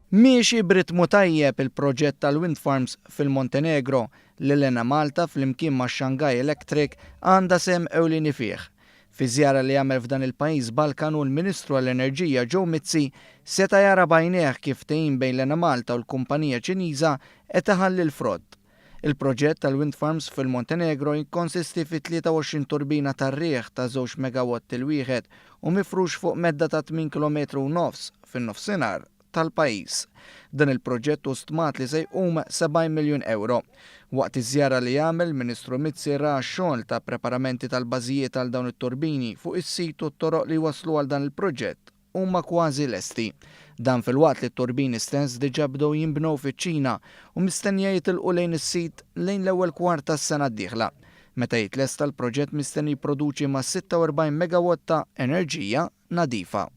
Miexi b'ritmu tajjeb il-proġett tal-wind farms fil-Montenegro li Elena Malta flimkien ma' Shanghai Electric għandha sem ewlieni fih. Fi żjara li għamel f'dan il-pajjiż Balkanu l-Ministru għall-Enerġija Joe Mizzi seta' jara bajnejh kif tehim bejn Elena Malta u l-kumpanija Ċiniża qed iħalli l-frott. Il-proġett tal-wind farms fil-Montenegro jikkonsisti fi 23 turbina tar-riħ ta' 2 megawatt il-wieħed u mifrux fuq medda ta' 8 km u nofs fin-nofsinhar tal-pajjiż. Dan il-proġett u stmat li se jqum 70 miljun euro. Waqt iż-żjara li jagħmel, Ministru Mizzi ra x-xogħol ta' preparamenti tal-bażijiet għal dawn it-turbini fuq is-sit u t-toroq li waslu għal dan il-proġett huma kważi lesti. Dan fil-waqt li t-turbini stess diġà bdew jinbnew fiċ-Ċina u mistennija jitilqu lejn is-sit lejn l-ewwel kwart tas-sena d-dieħla. Meta jitlesta l-proġett mistenni jipproduċi ma' 46 megawatt ta' enerġija nadifa.